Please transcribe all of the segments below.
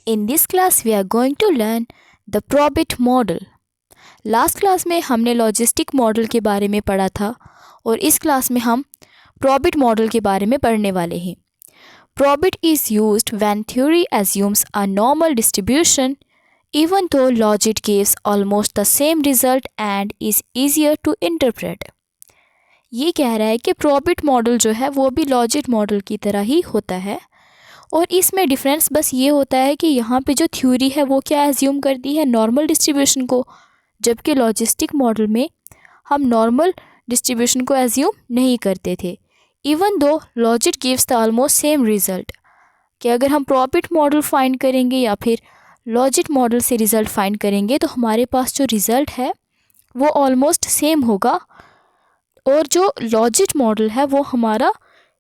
In this class, we are going to learn the Probit model. Last class में हमने logistic model के बारे में पढ़ा था और इस क्लास में हम Probit मॉडल के बारे में पढ़ने वाले हैं. Probit is used when theory assumes a normal distribution even though logic gives almost the same result and is easier to interpret. ये कह रहा है कि Probit मॉडल जो है वो भी लॉजिक मॉडल की तरह ही होता है और इसमें डिफरेंस बस ये होता है कि यहाँ पे जो थ्योरी है वो क्या एज्यूम करती है, नॉर्मल डिस्ट्रीब्यूशन को, जबकि लॉजिस्टिक मॉडल में हम नॉर्मल डिस्ट्रीब्यूशन को एज्यूम नहीं करते थे. Even though logic gives the almost same result, कि अगर हम प्रॉबिट मॉडल फाइंड करेंगे या फिर लॉजिक मॉडल से रिज़ल्ट फाइंड करेंगे तो हमारे पास जो रिज़ल्ट है वो ऑलमोस्ट सेम होगा और जो लॉजिक मॉडल है वो हमारा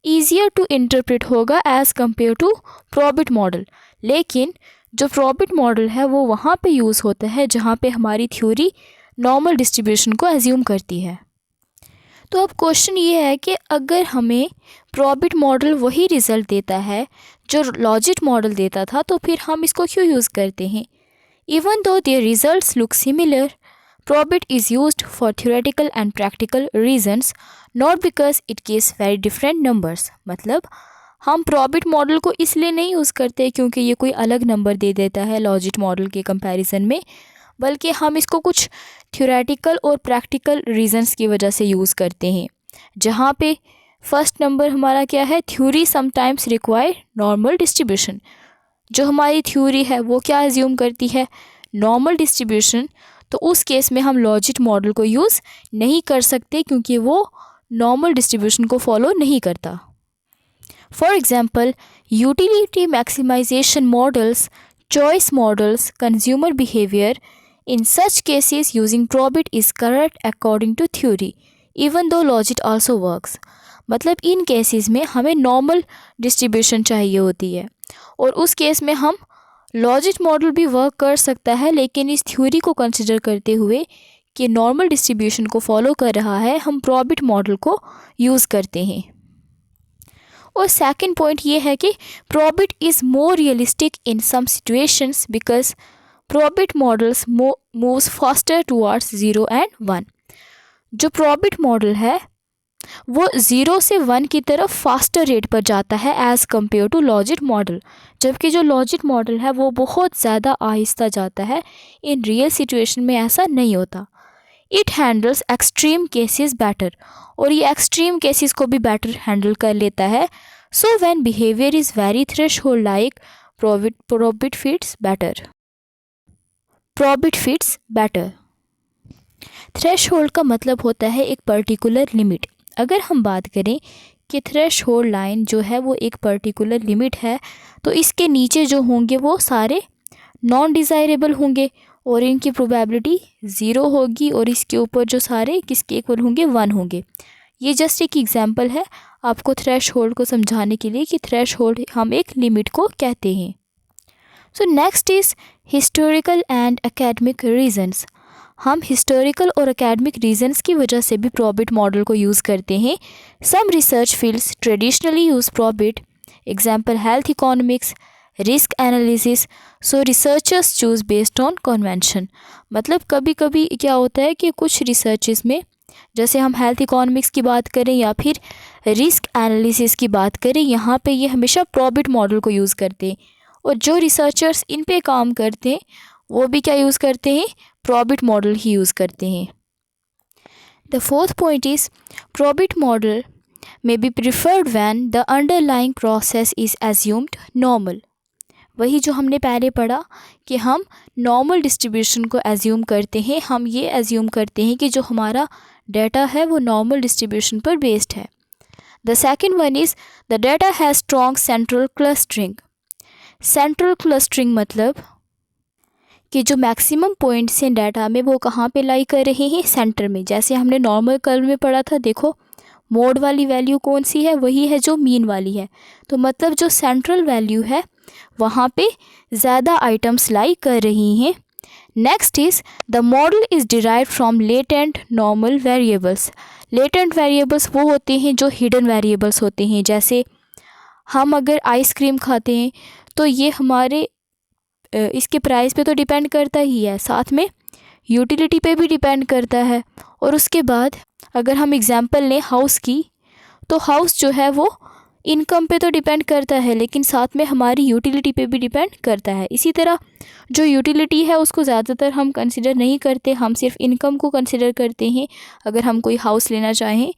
ईजियर टू इंटरप्रेट होगा as compare to probit model. लेकिन जो प्रॉबिट मॉडल है वो वहाँ पे यूज़ होता है जहाँ पे हमारी थ्योरी नॉर्मल डिस्ट्रीब्यूशन को एज्यूम करती है. तो अब क्वेश्चन ये है कि अगर हमें प्रॉबिट मॉडल वही रिज़ल्ट देता है जो लॉजिक मॉडल देता था तो फिर हम इसको क्यों यूज़ करते हैं. Even though their results look similar, Probit is used for theoretical and practical reasons, not because it gives very different numbers. मतलब हम Probit मॉडल को इसलिए नहीं यूज़ करते क्योंकि ये कोई अलग नंबर दे देता है लॉजिक मॉडल के कंपैरिजन में, बल्कि हम इसको कुछ थियोरेटिकल और प्रैक्टिकल रीजंस की वजह से यूज़ करते हैं. जहाँ पे फर्स्ट नंबर हमारा क्या है, theory sometimes require normal distribution. जो हमारी थ्योरी है वो क्या एज्यूम करती है, नॉर्मल डिस्ट्रीब्यूशन. तो उस केस में हम लॉजिक मॉडल को यूज़ नहीं कर सकते क्योंकि वो नॉर्मल डिस्ट्रीब्यूशन को फॉलो नहीं करता. For example, utility maximisation models, choice models, consumer behaviour, in such cases using probit is correct according to theory even though logic also works. मतलब इन केसेस में हमें नॉर्मल डिस्ट्रीब्यूशन चाहिए होती है और उस केस में हम लॉजिक मॉडल भी वर्क कर सकता है, लेकिन इस थ्योरी को कंसिडर करते हुए कि नॉर्मल डिस्ट्रीब्यूशन को फॉलो कर रहा है हम प्रॉबिट मॉडल को यूज़ करते हैं. और सेकंड पॉइंट ये है कि probit is more realistic in some situations because probit models moves faster towards 0 and 1. जो प्रॉबिट मॉडल है वो 0 से 1 की तरफ फास्टर रेट पर जाता है as compare to logit model, जबकि जो लॉजिक मॉडल है वो बहुत ज़्यादा आहिस्ता जाता है. इन रियल सिचुएशन में ऐसा नहीं होता. It handles extreme cases better, और ये एक्सट्रीम केसेस को भी बेटर हैंडल कर लेता है. So when behaviour is very threshold like probit fits better. Probit fits better. Threshold का मतलब होता है एक पर्टिकुलर लिमिट. अगर हम बात करें कि थ्रेशहोल्ड लाइन जो है वो एक पर्टिकुलर लिमिट है तो इसके नीचे जो होंगे वो सारे नॉन डिज़ायरेबल होंगे और इनकी प्रोबेबिलिटी 0 होगी और इसके ऊपर जो सारे किसके इक्वल होंगे, 1 होंगे. ये जस्ट एक एग्जांपल है आपको थ्रेशहोल्ड को समझाने के लिए कि थ्रेशहोल्ड हम एक लिमिट को कहते हैं. So next is historical and academic reasons. हम हिस्टोरिकल और एकेडमिक रीजंस की वजह से भी प्रॉबिट मॉडल को यूज़ करते हैं. Some research fields traditionally use probit, example health economics, risk analysis. So researchers choose based on convention. मतलब कभी कभी क्या होता है कि कुछ रिसर्चेस में, जैसे हम हेल्थ इकोनॉमिक्स की बात करें या फिर रिस्क एनालिसिस की बात करें, यहाँ पे ये हमेशा प्रॉबिट मॉडल को यूज़ करते हैं और जो रिसर्चर्स इन पे काम करते हैं वो भी क्या यूज़ करते हैं, प्रॉबिट मॉडल ही यूज़ करते हैं. The fourth point is probit model may be preferred when the underlying process is assumed normal. वही जो हमने पहले पढ़ा कि हम नॉर्मल डिस्ट्रीब्यूशन को एज्यूम करते हैं, हम ये एज्यूम करते हैं कि जो हमारा डाटा है वो नॉर्मल डिस्ट्रीब्यूशन पर बेस्ड है. The second one is the data has strong central clustering. Central clustering मतलब कि जो मैक्सिमम पॉइंट्स हैं डाटा में वो कहाँ पे लाई कर रहे हैं, सेंटर में. जैसे हमने नॉर्मल कर्व में पढ़ा था, देखो मोड वाली वैल्यू कौन सी है, वही है जो मीन वाली है. तो मतलब जो सेंट्रल वैल्यू है वहाँ पे ज़्यादा आइटम्स लाई कर रही हैं. Next is the model is derived from latent normal variables. Latent variables वो होते हैं जो हिडन वेरिएबल्स होते हैं. जैसे हम अगर आइसक्रीम खाते हैं तो ये हमारे इसके प्राइस पे तो डिपेंड करता ही है, साथ में यूटिलिटी पे भी डिपेंड करता है। और उसके बाद अगर हम एग्जांपल लें हाउस की, तो हाउस जो है वो इनकम पे तो डिपेंड करता है, लेकिन साथ में हमारी यूटिलिटी पे भी डिपेंड करता है। इसी तरह जो यूटिलिटी है उसको ज़्यादातर हम कंसिडर नहीं करते, हम सिर्फ इनकम को कंसिडर करते हैं। अगर हम कोई हाउस लेना चाहें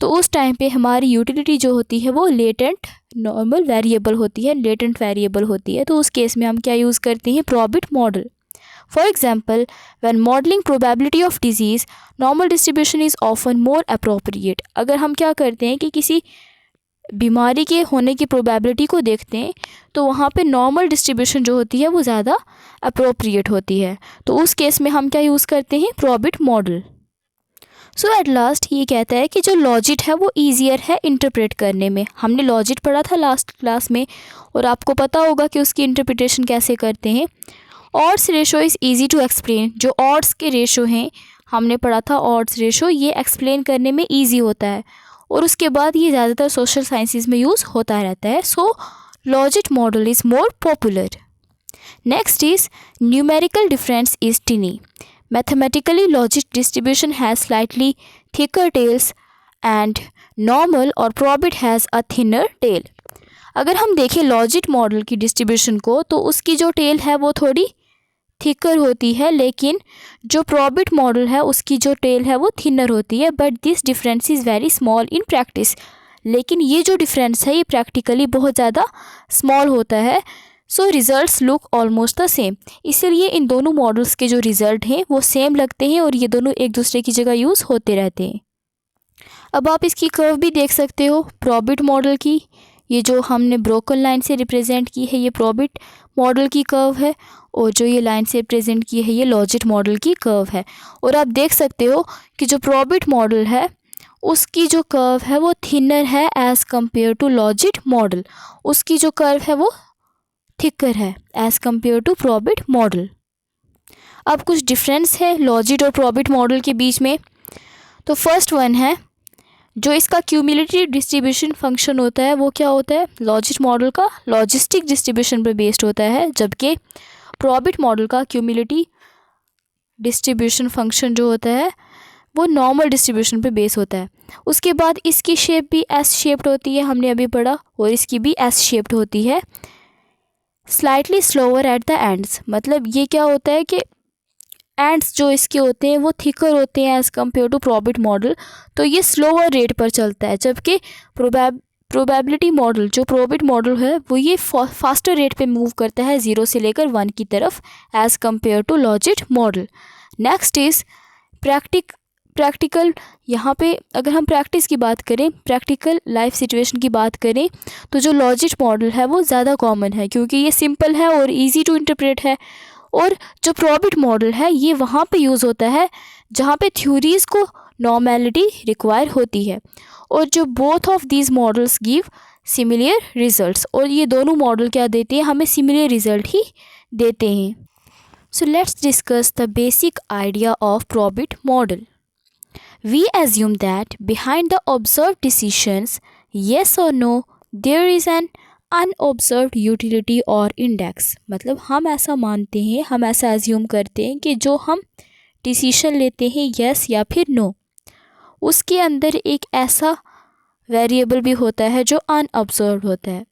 तो उस टाइम पे हमारी यूटिलिटी जो होती है वो लेटेंट नॉर्मल वेरिएबल होती है, लेटेंट वेरिएबल होती है। तो उस केस में हम क्या यूज़ करते हैं, profit model. For example, when modelling probability of disease, normal distribution is often more appropriate. अगर हम क्या करते हैं कि किसी बीमारी के होने की प्रोबेबिलिटी को देखते हैं तो वहाँ पे नॉर्मल डिस्ट्रीब्यूशन जो होती है वो ज़्यादा अप्रोप्रिएट होती है। तो उस केस में हम क्या यूज़ करते हैं, profit model. So at last ये कहता है कि जो लॉजिक है वो ईजियर है इंटरप्रेट करने में। हमने लॉजिक पढ़ा था लास्ट क्लास में और आपको पता होगा कि उसकी इंटरप्रिटेशन कैसे करते हैं। Odds ratio is easy to explain. जो ऑड्स के रेशो हैं हमने पढ़ा था, ऑड्स रेशो, ये एक्सप्लेन करने में ईजी होता है और उसके बाद ये ज़्यादातर सोशल साइंसेज में यूज़ होता रहता है। So logic model is more popular. Next is numerical difference is tiny. Mathematically, logic distribution has slightly thicker tails and normal or probit has a thinner tail. अगर हम देखें लॉजिक मॉडल की distribution को तो उसकी जो टेल है वो थोड़ी थिकर होती है, लेकिन जो प्रॉबिट मॉडल है उसकी जो टेल है वो थिनर होती है। But this difference is very small in practice. लेकिन ये जो डिफरेंस है ये प्रैक्टिकली बहुत ज़्यादा स्मॉल होता है। So results look almost the same. इसलिए इन दोनों मॉडल्स के जो रिज़ल्ट हैं वो सेम लगते हैं और ये दोनों एक दूसरे की जगह यूज़ होते रहते हैं। अब आप इसकी कर्व भी देख सकते हो प्रॉबिट मॉडल की। ये जो हमने ब्रोकन लाइन से रिप्रेजेंट की है ये प्रॉबिट मॉडल की कर्व है, और जो ये लाइन से रिप्रेजेंट की है ये लॉजिक मॉडल की कर्व है। और आप देख सकते हो कि जो प्रॉबिट मॉडल है उसकी जो कर्व है वो थिनर है as compare to logit model. उसकी जो कर्व है वो थिकर है as compare to probit model. अब कुछ डिफरेंस है लॉजिक और प्रॉबिट मॉडल के बीच में। तो फर्स्ट वन है, जो इसका क्यूमुलेटिव डिस्ट्रीब्यूशन फंक्शन होता है वो क्या होता है, लॉजिक मॉडल का लॉजिस्टिक डिस्ट्रीब्यूशन पर बेस्ड होता है, जबकि प्रॉबिट मॉडल का क्यूमुलेटिव डिस्ट्रीब्यूशन फंक्शन जो होता है वो नॉर्मल डिस्ट्रीब्यूशन पे बेस होता है। उसके बाद इसकी शेप भी एस शेप्ड होती है, हमने अभी पढ़ा, और इसकी भी एस शेप्ड होती है। Slightly slower at the ends, मतलब ये क्या होता है कि एंड्स जो इसके होते हैं वो थिकर होते हैं as compare to probit model, तो ये स्लोअर रेट पर चलता है। जबकि प्रोबेबिलिटी मॉडल जो प्रॉबिट मॉडल है वो ये फास्टर रेट पे मूव करता है 0 से लेकर 1 की तरफ as compare to logit model. Next is practical. यहाँ पे अगर हम प्रैक्टिस की बात करें, प्रैक्टिकल लाइफ सिचुएशन की बात करें, तो जो लॉजिक मॉडल है वो ज़्यादा कॉमन है क्योंकि ये सिंपल है और इजी टू इंटरप्रेट है। और जो प्रॉबिट मॉडल है ये वहाँ पे यूज़ होता है जहाँ पे थ्योरीज़ को नॉर्मेलिटी रिक्वायर होती है, और जो both of these models give similar results, और ये दोनों मॉडल क्या देते हैं, हमें सिमिलर रिजल्ट ही देते हैं। So let's discuss the basic idea of probit model. We assume that behind the observed decisions, yes or no, there is an unobserved utility or index। मतलब हम ऐसा मानते हैं, हम ऐसा assume करते हैं कि जो हम डिसीशन लेते हैं yes या फिर no, उसके अंदर एक ऐसा वेरिएबल भी होता है जो अनऑब्जर्व्ड होता है,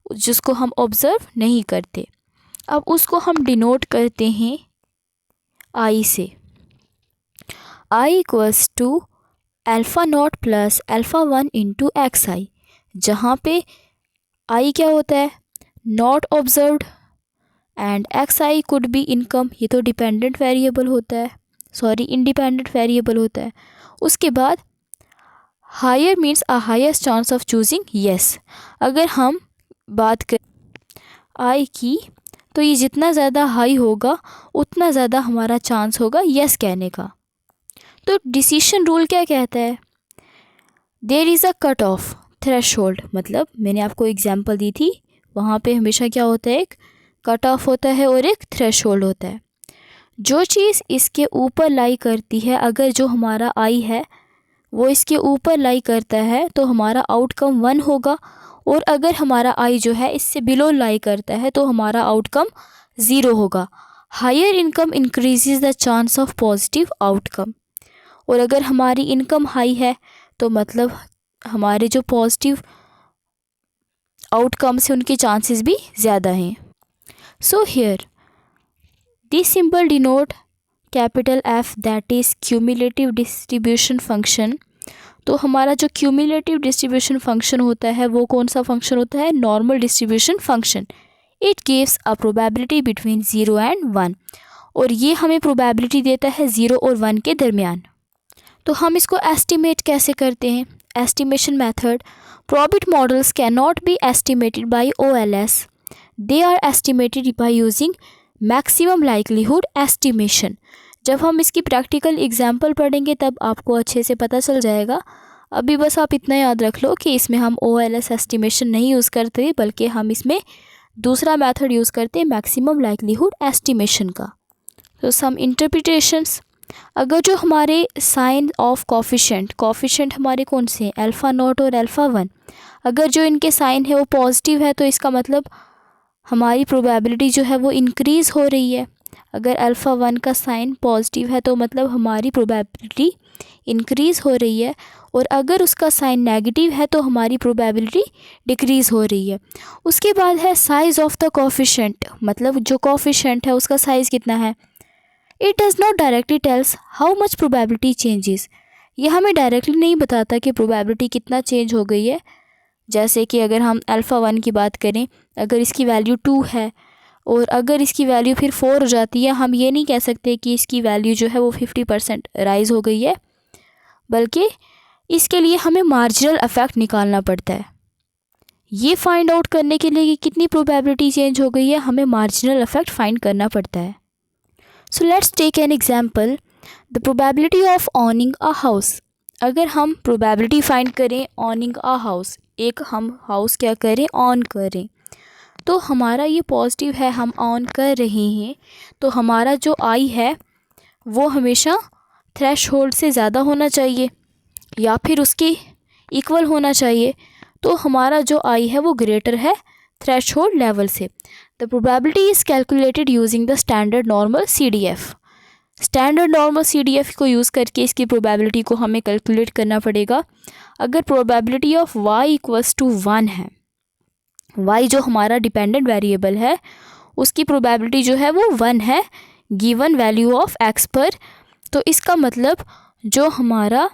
जिसको हम ऑब्ज़र्व नहीं करते। अब उसको हम डिनोट करते हैं आई से। I equals to alpha naught plus alpha 1 into x i, जहाँ पे I क्या होता है, not observed, and x i could be income, ये तो डिपेंडेंट वेरिएबल होता है, सॉरी इंडिपेंडेंट वेरिएबल होता है। उसके बाद higher means a highest chance of choosing yes. अगर हम बात करें I की, तो ये जितना ज़्यादा हाई होगा उतना ज़्यादा हमारा चांस होगा येस कहने का। तो डिसीशन रूल क्या कहता है, there is a cut off threshold, मतलब मैंने आपको एग्जांपल दी थी, वहाँ पे हमेशा क्या होता है, एक कट ऑफ होता है और एक थ्रेशोल्ड होता है। जो चीज़ इसके ऊपर लाई करती है, अगर जो हमारा आई है वो इसके ऊपर लाई करता है तो हमारा आउटकम 1 होगा, और अगर हमारा आई जो है इससे बिलो लाई करता है तो हमारा आउटकम ज़ीरो होगा। Higher income increases the chance of positive outcome. और अगर हमारी इनकम हाई है तो मतलब हमारे जो पॉजिटिव आउटकम्स हैं उनके चांसेस भी ज़्यादा हैं। So here this symbol denote capital F that is cumulative distribution function. तो हमारा जो क्यूमुलेटिव डिस्ट्रीब्यूशन फंक्शन होता है वो कौन सा फंक्शन होता है? Normal distribution function. It gives a probability between 0 and 1। और ये हमें प्रोबेबिलिटी देता है 0 और 1 के दरमियान। तो हम इसको एस्टिमेट कैसे करते हैं? Estimation method. Probability models can not be estimated by OLS, they are estimated by using maximum likelihood estimation. जब हम इसकी प्रैक्टिकल एग्जाम्पल पढ़ेंगे तब आपको अच्छे से पता चल जाएगा। अभी बस आप इतना याद रख लो कि इसमें हम OLS एस्टिमेशन नहीं यूज़ करते, बल्कि हम इसमें दूसरा मेथड यूज़ करते हैं मैक्सिमम लाइक्लीहुड एस्टिमेशन का। तो सम इंटरप्रिटेशंस। अगर जो हमारे साइन ऑफ कॉफिशेंट हमारे कौन से हैं? अल्फ़ा नॉट और अल्फ़ा 1। अगर जो इनके साइन है वो पॉजिटिव है तो इसका मतलब हमारी प्रोबेबिलिटी जो है वो इंक्रीज़ हो रही है। अगर अल्फ़ा 1 का साइन पॉजिटिव है तो मतलब हमारी प्रोबेबिलिटी इंक्रीज़ हो रही है। और अगर उसका साइन नेगेटिव है तो हमारी प्रोबेबिलिटी डिक्रीज़ हो रही है। उसके बाद है साइज़ ऑफ द कॉफिशेंट, मतलब जो कॉफिशेंट है उसका साइज़ कितना है। It does not directly tales how much probability changes. ये हमें डायरेक्टली नहीं बताता कि प्रोबेबिलिटी कितना चेंज हो गई है। जैसे कि अगर हम अल्फ़ा 1 की बात करें, अगर इसकी वैल्यू 2 है और अगर इसकी वैल्यू फिर 4 हो जाती है, हम ये नहीं कह सकते कि इसकी वैल्यू जो है वो 50% राइज़ हो गई है, बल्कि इसके लिए हमें मार्जिनल इफ़ेक्ट निकालना पड़ता है। ये फाइंड आउट करने के लिए कि कितनी प्रोबेबिलिटी चेंज हो गई है, हमें मार्जिनल इफ़ेक्ट फाइंड करना पड़ता है। So let's take an example, the probability of owning a house. अगर हम प्रोबेबिलिटी फाइंड करें ऑनिंग अ हाउस, एक हम हाउस क्या करें? ऑन करें। तो हमारा ये पॉजिटिव है, हम ऑन कर रहे हैं, तो हमारा जो आई है वो हमेशा थ्रेशहोल्ड से ज़्यादा होना चाहिए या फिर उसके इक्वल होना चाहिए। तो हमारा जो आई है वो ग्रेटर है थ्रेशहोल्ड लेवल से। The probability is calculated using the standard normal CDF। Standard normal CDF को यूज़ करके इसकी प्रोबेबिलिटी को हमें कैलकुलेट करना पड़ेगा। अगर probability of y equals to 1 है, y जो हमारा डिपेंडेंट वेरिएबल है उसकी प्रोबेबिलिटी जो है वो 1 है गिवन वैल्यू ऑफ x पर, तो इसका मतलब जो हमारा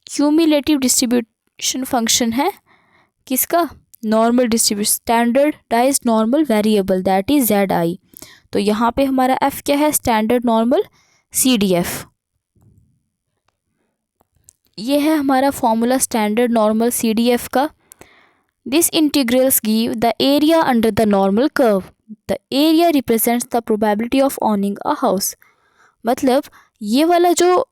क्यूमुलेटिव डिस्ट्रीब्यूशन फंक्शन है किसका? Normal distribution, standardized normal variable that is ZI। तो यहाँ पे हमारा f क्या है? Standard normal CDF। ये है हमारा फॉर्मूला स्टैंडर्ड नॉर्मल CDF का। This integrals give the area under the normal curve. The area represents the probability of owning a house. मतलब ये वाला जो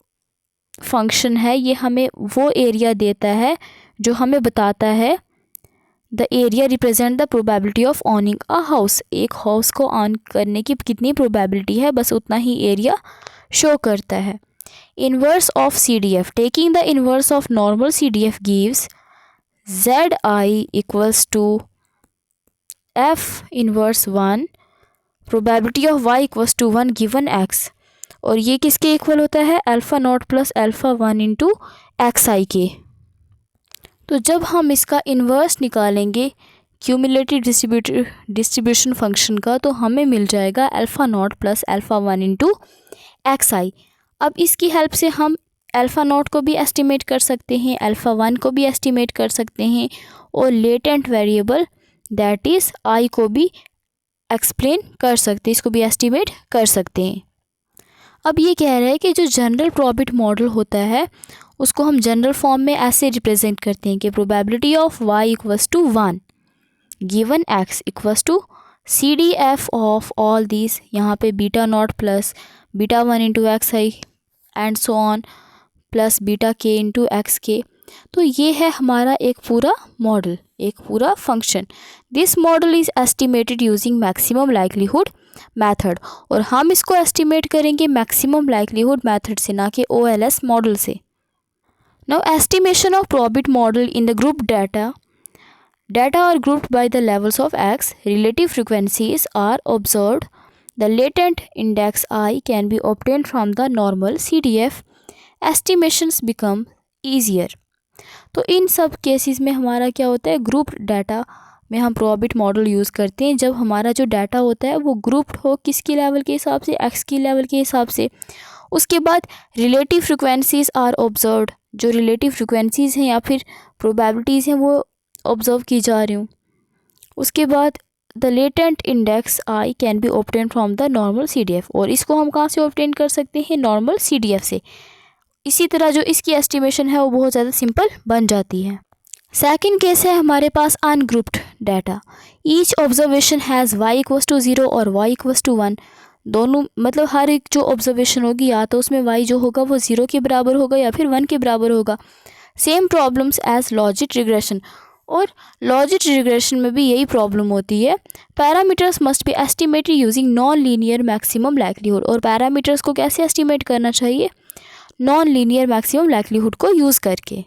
फंक्शन है ये हमें वो एरिया देता है जो हमें बताता है the area represent the probability of owning a house. एक हाउस को ऑन करने की कितनी प्रोबेबिलिटी है, बस उतना ही एरिया शो करता है। Inverse of CDF, taking the inverse of normal CDF gives ZI equals to F inverse 1, probability of y equals to 1 given x। और ये किसके इक्वल होता है? Alpha naught plus alpha 1 into XI के। तो जब हम इसका इन्वर्स निकालेंगे क्यूमुलेटिव डिस्ट्रीब्यूशन फंक्शन का, तो हमें मिल जाएगा alpha naught plus alpha 1 into XI। अब इसकी हेल्प से हम अल्फ़ा नॉट को भी एस्टिमेट कर सकते हैं, अल्फ़ा 1 को भी एस्टिमेट कर सकते हैं और latent variable that is I को भी एक्सप्लेन कर सकते हैं, इसको भी एस्टिमेट कर सकते हैं। अब ये कह रहा है कि जो जनरल प्रोबेबिलिटी मॉडल होता है उसको हम जनरल फॉर्म में ऐसे रिप्रेजेंट करते हैं कि probability of y equals to 1 given x equals to CDF of all these, यहाँ पे beta naught plus beta 1 into XI and so on plus beta k into XK। तो ये है हमारा एक पूरा मॉडल, एक पूरा function. This model is estimated using maximum likelihood method. और हम इसको एस्टिमेट करेंगे मैक्सिमम लाइक्लीहुड मेथड से, ना कि OLS मॉडल से। Now estimation of probability model in the group data. Data are grouped by the levels of X. Relative frequencies are observed The latent index I can be obtained from the normal CDF. Estimations become easier. तो इन सब cases में हमारा क्या होता है, group data में हम probability model use करते हैं जब हमारा जो डाटा होता है वो ग्रुप्ड हो किसकी लेवल के हिसाब से, एक्स की लेवल के हिसाब से। उसके बाद रिलेटिव फ्रिक्वेंसीज आर ऑब्जर्व्ड, जो रिलेटिव फ्रिक्वेंसीज हैं या फिर प्रोबेबिलिटीज़ हैं वो ऑब्जर्व की जा रही हूँ। उसके बाद the latent index I can be obtain from the normal CDF, और इसको हम कहाँ से ऑब्टेन कर सकते हैं, नॉर्मल CDF से। इसी तरह जो इसकी एस्टिमेशन है वो बहुत ज़्यादा सिंपल बन जाती है। सेकंड केस है हमारे पास ungrouped data. Each observation has y = 0 और y = 1। दोनों मतलब हर एक जो ऑब्जर्वेशन होगी या तो उसमें y जो होगा वो 0 के बराबर होगा या फिर 1 के बराबर होगा। Same problems as logit regression, और लॉजिक रिग्रेशन में भी यही प्रॉब्लम होती है। Parameters must be estimated using non linear maximum likelihood, और पैरामीटर्स को कैसे एस्टिमेट करना चाहिए, नॉन लीनियर मैक्सिमम लाइक्लीहुड को यूज़ करके।